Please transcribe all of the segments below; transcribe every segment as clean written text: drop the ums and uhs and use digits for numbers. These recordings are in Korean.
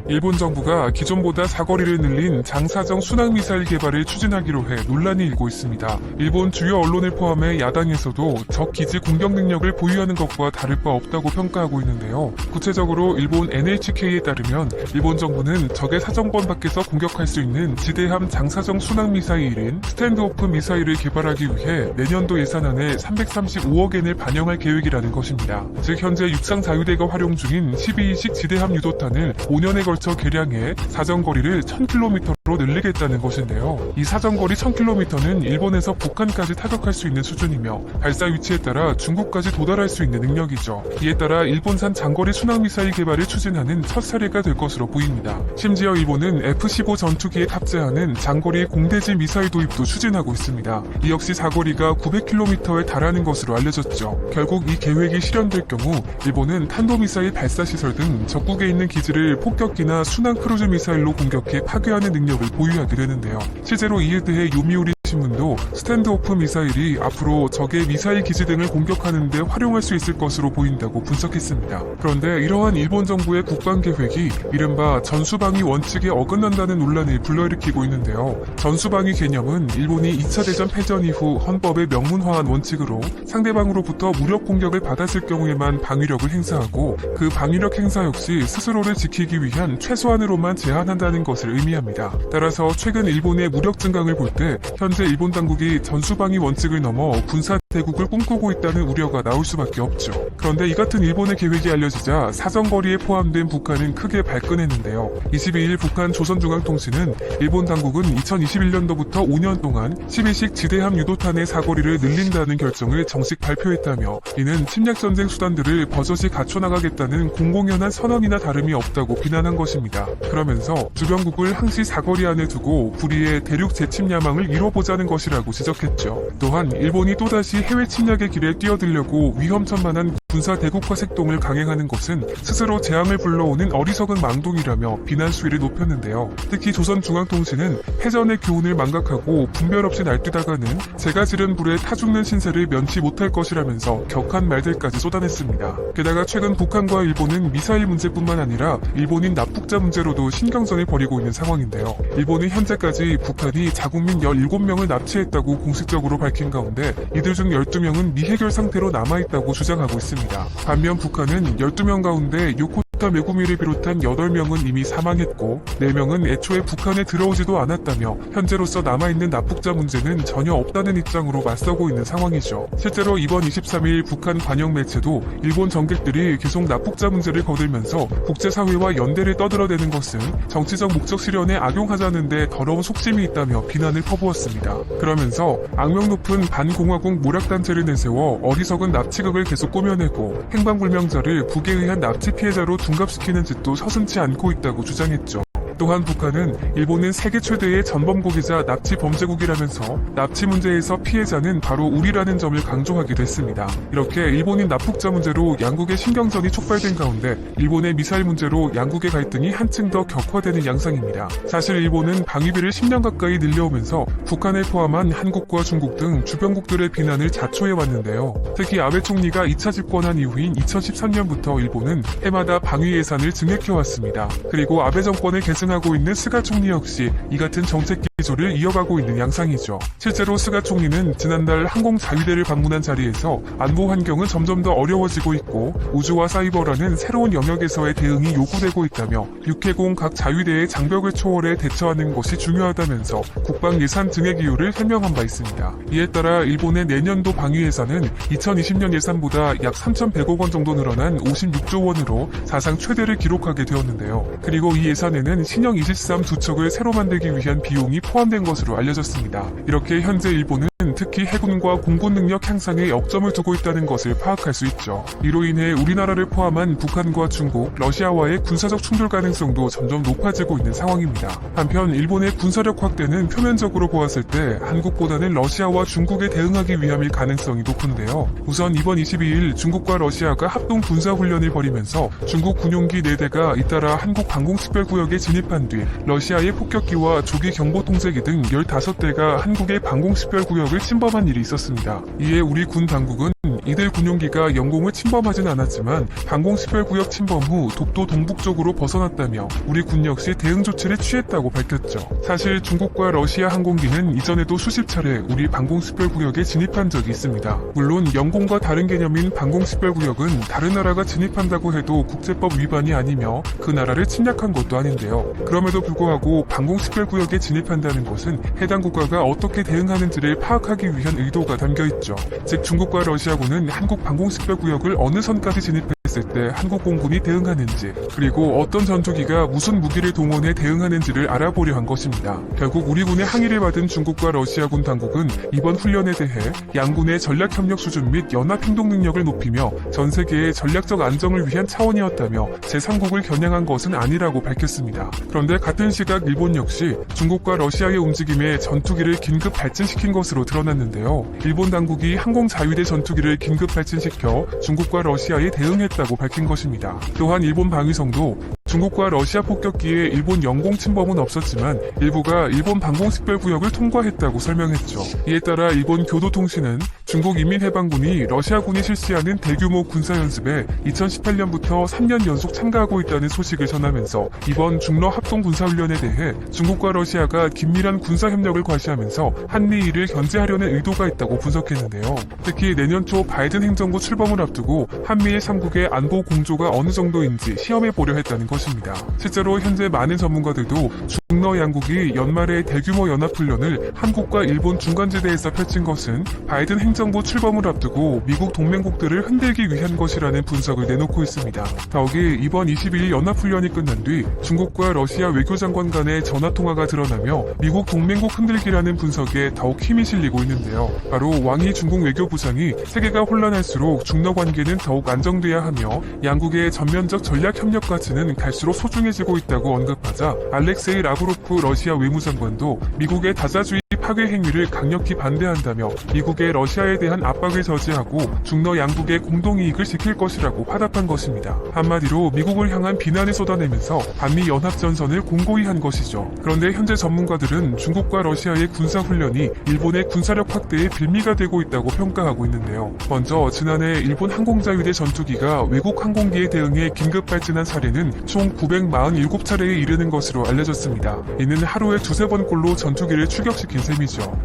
일본 정부가 기존보다 사거리를 늘린 장사정 순항미사일 개발을 추진하기로 해 논란이 일고 있습니다. 일본 주요 언론을 포함해 야당에서도 적 기지 공격 능력을 보유하는 것과 다를 바 없다고 평가하고 있는데요. 구체적으로 일본 NHK에 따르면 일본 정부는 적의 사정권 밖에서 공격할 수 있는 지대함 장사정 순항미사일인 스탠드오프 미사일을 개발하기 위해 내년도 예산안에 335억엔을 반영할 계획이라는 것입니다. 즉 현재 육상 자유대가 활용 중인 12인식 지대함 유도탄을 5년에 걸쳐 개량해 사정거리를 1000km로 늘리겠다는 것인데요. 이 사정거리 1000km는 일본에서 북한까지 타격할 수 있는 수준이며 발사 위치에 따라 중국까지 도달할 수 있는 능력이죠. 이에 따라 일본산 장거리 순항미사일 개발을 추진하는 첫 사례가 될 것으로 보입니다. 심지어 일본은 F-15 전투기에 탑재하는 장거리 공대지 미사일 도입도 추진하고 있습니다. 이 역시 사거리가 900km에 달하는 것으로 알려졌죠. 결국 이 계획이 실현될 경우 일본은 탄도미사일 발사시설 등 적국에 있는 기지를 폭격기나 순항 크루즈 미사일로 공격해 파괴하는 능력을 보유하게 되는데요. 실제로 이에 대해 요미우리 신문도 스탠드오프 미사일이 앞으로 적의 미사일 기지 등을 공격하는 데 활용할 수 있을 것으로 보인다고 분석했습니다. 그런데 이러한 일본 정부의 국방계획이 이른바 전수방위 원칙에 어긋난다는 논란을 불러일으키고 있는데요. 전수방위 개념은 일본이 2차 대전 패전 이후 헌법에 명문화한 원칙으로 상대방으로부터 무력 공격을 받았을 경우에만 방위력을 행사하고 그 방위력 행사 역시 스스로를 지키기 위한 최소한으로만 제한한다는 것을 의미합니다. 따라서 최근 일본의 무력 증강을 볼 때 현재 일본 당국이 전수방위 원칙을 넘어 군사 대국을 꿈꾸고 있다는 우려가 나올 수밖에 없죠. 그런데 이 같은 일본의 계획이 알려지자 사정거리에 포함된 북한은 크게 발끈했는데요. 22일 북한 조선중앙통신은 일본 당국은 2021년도부터 5년 동안 12식 지대함 유도탄의 사거리를 늘린다는 결정을 정식 발표했다며 이는 침략전쟁 수단들을 버젓이 갖춰나가겠다는 공공연한 선언이나 다름이 없다고 비난한 것입니다. 그러면서 주변국을 항시 사거리 안에 두고 불의의 대륙 재침 야망을 이뤄보자는 것이라고 지적했죠. 또한 일본이 또다시 해외 침략의 길에 뛰어들려고 위험천만한 군사 대국화 색동을 강행하는 것은 스스로 재앙을 불러오는 어리석은 망동이라며 비난 수위를 높였는데요. 특히 조선중앙통신은 패전의 교훈을 망각하고 분별 없이 날뛰다가는 제가 지른 불에 타 죽는 신세를 면치 못할 것이라면서 격한 말들까지 쏟아냈습니다. 게다가 최근 북한과 일본은 미사일 문제뿐만 아니라 일본인 납북자 문제로도 신경전을 벌이고 있는 상황인데요. 일본은 현재까지 북한이 자국민 17명을 납치했다고 공식적으로 밝힌 가운데 이들 중 12명은 미해결 상태로 남아있다고 주장하고 있습니다. 반면 북한은 12명 가운데 요코타 메구미를 비롯한 8명은 이미 사망했고 4명은 애초에 북한에 들어오지도 않았다며 현재로서 남아있는 납북자 문제는 전혀 없다는 입장으로 맞서고 있는 상황이죠. 실제로 이번 23일 북한 관영 매체도 일본 정객들이 계속 납북자 문제를 거들면서 국제사회와 연대를 떠들어대는 것은 정치적 목적 실현에 악용하자는데 더러운 속심이 있다며 비난을 퍼부었습니다. 그러면서 악명 높은 반공화국 모략단체를 내세워 어리석은 납치극을 계속 꾸며내고 행방불명자를 북에 의한 납치 피해자로 둔갑시키는 짓도 서슴지 않고 있다고 주장했죠. 또한 북한은 일본은 세계 최대의 전범국이자 납치 범죄국이라면서 납치 문제에서 피해자는 바로 우리라는 점을 강조하기도 했습니다. 이렇게 일본인 납북자 문제로 양국의 신경전이 촉발된 가운데 일본의 미사일 문제로 양국의 갈등이 한층 더 격화되는 양상입니다. 사실 일본은 방위비를 10년 가까이 늘려오면서 북한을 포함한 한국과 중국 등 주변국들의 비난을 자초해왔는데요. 특히 아베 총리가 2차 집권한 이후인 2013년부터 일본은 해마다 방위 예산을 증액해왔습니다. 그리고 아베 정권을 계승하고 있는 스가 총리 역시 이 같은 정책 기조를 이어가고 있는 양상이죠. 실제로 스가 총리는 지난달 항공자위대를 방문한 자리에서 안보 환경은 점점 더 어려워지고 있고 우주와 사이버라는 새로운 영역에서의 대응이 요구되고 있다며 육해공 각 자위대의 장벽을 초월해 대처하는 것이 중요하다면서 국방 예산 증액 이유를 해명한 바 있습니다. 이에 따라 일본의 내년도 방위 예산은 2020년 예산보다 약 3,100억 원 정도 늘어난 56조 원으로 사상 최대를 기록하게 되었는데요. 그리고 이 예산에는 신형 23 두 척을 새로 만들기 위한 비용이 포함된 것으로 알려졌습니다. 이렇게 현재 일본은 특히 해군과 공군 능력 향상에 역점을 두고 있다는 것을 파악할 수 있죠. 이로 인해 우리나라를 포함한 북한과 중국, 러시아와의 군사적 충돌 가능성도 점점 높아지고 있는 상황입니다. 한편 일본의 군사력 확대는 표면적으로 보았을 때 한국보다는 러시아와 중국에 대응하기 위함일 가능성이 높은데요. 우선 이번 22일 중국과 러시아가 합동 군사훈련을 벌이면서 중국 군용기 4대가 잇따라 한국 방공식별구역에 진입한 뒤 러시아의 폭격기와 조기 경보통제기 등 15대가 한국의 방공식별구역을 침범한 일이 있었습니다. 이에 우리 군 당국은 이들 군용기가 영공을 침범하진 않았지만 방공식별구역 침범 후 독도 동북쪽으로 벗어났다며 우리 군 역시 대응 조치를 취했다고 밝혔죠. 사실 중국과 러시아 항공기는 이전에도 수십 차례 우리 방공식별구역에 진입한 적이 있습니다. 물론 영공과 다른 개념인 방공식별구역은 다른 나라가 진입한다고 해도 국제법 위반이 아니며 그 나라를 침략한 것도 아닌데요. 그럼에도 불구하고 방공식별구역에 진입한다는 것은 해당 국가가 어떻게 대응하는지를 파악하기 위한 의도가 담겨있죠. 즉 중국과 러시아군은 한국 방공식별구역을 어느 선까지 진입했을 때 한국 공군이 대응하는지, 그리고 어떤 전투기가 무슨 무기를 동원해 대응하는지를 알아보려 한 것입니다. 결국 우리 군의 항의를 받은 중국과 러시아군 당국은 이번 훈련에 대해 양군의 전략협력 수준 및 연합행동 능력을 높이며 전 세계의 전략적 안정을 위한 차원이었다며 제3국을 겨냥한 것은 아니라고 밝혔습니다. 그런데 같은 시각 일본 역시 중국과 러시아의 움직임에 전투기를 긴급 발진시킨 것으로 드러났는데요. 일본 당국이 항공자위대 전투기를 긴급 발진시켜 중국과 러시아에 대응했다고 밝힌 것입니다. 또한 일본 방위성도 중국과 러시아 폭격기에 일본 영공 침범은 없었지만 일부가 일본 방공식별구역을 통과했다고 설명했죠. 이에 따라 일본 교도통신은 중국 인민해방군이 러시아군이 실시하는 대규모 군사연습에 2018년부터 3년 연속 참가하고 있다는 소식을 전하면서 이번 중러 합동군사훈련에 대해 중국과 러시아가 긴밀한 군사협력을 과시하면서 한미일을 견제하려는 의도가 있다고 분석했는데요. 특히 내년 초 바이든 행정부 출범을 앞두고 한미일 3국의 안보 공조가 어느 정도인지 시험해보려 했다는 것입니다. 실제로 현재 많은 전문가들도 중러 양국이 연말에 대규모 연합훈련을 한국과 일본 중간지대에서 펼친 것은 바이든 행정부 출범을 앞두고 미국 동맹국들을 흔들기 위한 것이라는 분석을 내놓고 있습니다. 더욱이 이번 22일 연합훈련이 끝난 뒤 중국과 러시아 외교장관 간의 전화통화가 드러나며 미국 동맹국 흔들기라는 분석에 더욱 힘이 실리고 있는데요. 바로 왕이 중국 외교부장이 세계가 혼란할수록 중러 관계는 더욱 안정돼야 하며 양국의 전면적 전략 협력 가치는 갈수록 소중해지고 있다고 언급하자 알렉세이 라브로프 러시아 외무장관도 미국의 다자주의 파괴 행위를 강력히 반대한다며 미국의 러시아에 대한 압박을 저지하고 중러 양국의 공동이익을 지킬 것이라고 화답한 것입니다. 한마디로 미국을 향한 비난을 쏟아내면서 반미 연합전선을 공고히 한 것이죠. 그런데 현재 전문가들은 중국과 러시아의 군사훈련이 일본의 군사력 확대에 빌미가 되고 있다고 평가하고 있는데요. 먼저 지난해 일본 항공자위대 전투기가 외국 항공기에 대응해 긴급 발진한 사례는 총 947차례에 이르는 것으로 알려졌습니다. 이는 하루에 두세 번꼴로 전투기를 추격시킨 셈이죠.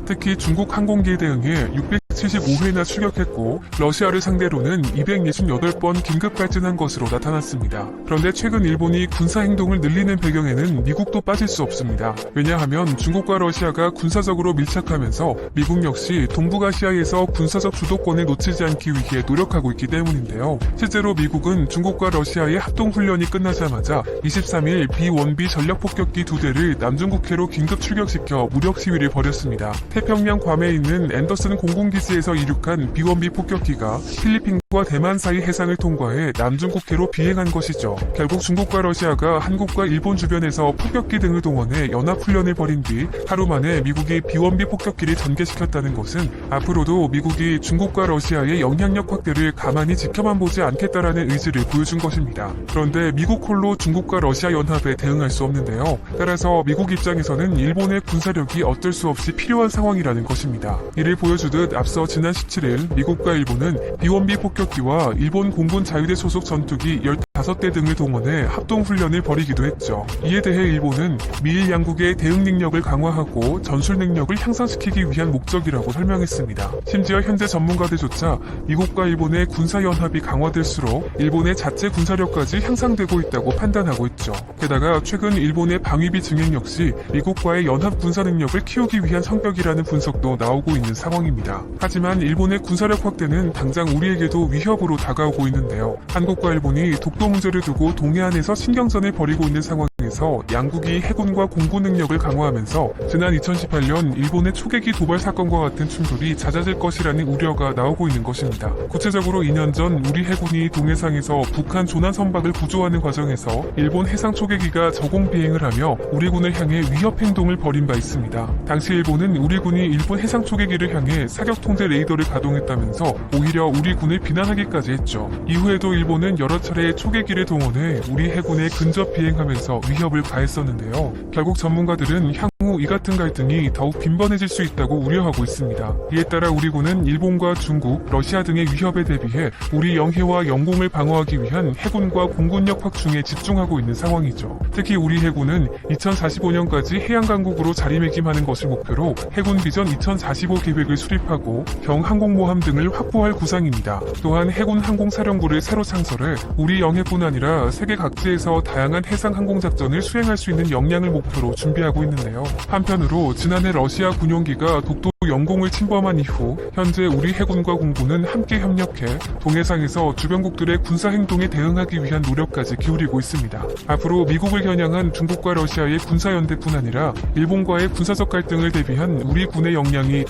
특히 중국 항공기에 대응해 675회나 추격했고 러시아를 상대로는 268번 긴급 발진한 것으로 나타났습니다. 그런데 최근 일본이 군사행동을 늘리는 배경에는 미국도 빠질 수 없습니다. 왜냐하면 중국과 러시아가 군사적으로 밀착하면서 미국 역시 동북아시아에서 군사적 주도권을 놓치지 않기 위해 노력하고 있기 때문인데요. 실제로 미국은 중국과 러시아의 합동훈련이 끝나자마자 23일 B-1B 전략폭격기 2대를 남중국해로 긴급 출격시켜 무력 시위를 벌였습니다. 태평양 괌에 있는 앤더슨 공군기지에서 이륙한 B-1B 폭격기가 필리핀과 대만 사이 해상을 통과해 남중국해로 비행한 것이죠. 결국 중국과 러시아가 한국과 일본 주변에서 폭격기 등을 동원해 연합훈련을 벌인 뒤 하루 만에 미국이 B-1B 폭격기를 전개시켰다는 것은 앞으로도 미국이 중국과 러시아의 영향력 확대를 가만히 지켜만 보지 않겠다라는 의지를 보여준 것입니다. 그런데 미국 홀로 중국과 러시아 연합에 대응할 수 없는데요. 따라서 미국 입장에서는 일본의 군사력이 어쩔 수 없이 필요한 상황이라는 것입니다. 이를 보여주듯 앞서 지난 17일 미국과 일본은 B-1B 폭격기와 일본 공군 자위대 소속 전투기 15대 등을 동원해 합동훈련을 벌이기도 했죠. 이에 대해 일본은 미일 양국의 대응 능력을 강화하고 전술 능력을 향상시키기 위한 목적이라고 설명했습니다. 심지어 현재 전문가들조차 미국과 일본의 군사연합이 강화될수록 일본의 자체 군사력까지 향상되고 있다고 판단하고 있죠. 게다가 최근 일본의 방위비 증액 역시 미국과의 연합 군사 능력을 키우기 위한 성격이라는 분석도 나오고 있는 상황입니다. 하지만 일본의 군사력 확대는 당장 우리에게도 위협으로 다가오고 있는데요. 한국과 일본이 독도 문제를 두고 동해안에서 신경전을 벌이고 있는 상황에서 양국이 해군과 공군 능력을 강화하면서 지난 2018년 일본의 초계기 도발 사건과 같은 충돌이 잦아질 것이라는 우려가 나오고 있는 것입니다. 구체적으로 2년 전 우리 해군이 동해상에서 북한 조난 선박을 구조하는 과정에서 일본 해상 초계기가 저공 비행을 하며 우리 군을 향해 위협 행동을 벌인 바 있습니다. 당시 일본은 우리 군이 일본 해상 초계기를 향해 사격 통제 레이더를 가동했다면서 오히려 우리 군을 비난하기까지 했죠. 이후에도 일본은 여러 차례 초계기를 동원해 우리 해군에 근접 비행하면서 위협을 가했었는데요. 결국 전문가들은 향후 이 같은 갈등이 더욱 빈번해질 수 있다고 우려하고 있습니다. 이에 따라 우리 군은 일본과 중국, 러시아 등의 위협에 대비해 우리 영해와 영공을 방어하기 위한 해군과 공군력 확충에 집중하고 있는 상황이죠. 특히 우리 해군은 2045년까지 해양강국으로 자리매김하는 것을 목표로 해군 비전 2045 계획을 수립하고 경항공모함 등을 확보할 구상입니다. 또한 해군 항공사령부를 새로 창설해 우리 영해뿐 아니라 세계 각지에서 다양한 해상 항공작전을 수행할 수 있는 역량을 목표로 준비하고 있는데요. 한편으로 지난해 러시아 군용기가 독도 영공을 침범한 이후 현재 우리 해군과 공군은 함께 협력해 동해상에서 주변국들의 군사행동에 대응하기 위한 노력까지 기울이고 있습니다. 앞으로 미국을 겨냥한 중국과 러시아의 군사연대뿐 아니라 일본과의 군사적 갈등을 대비한 우리 군의 역량이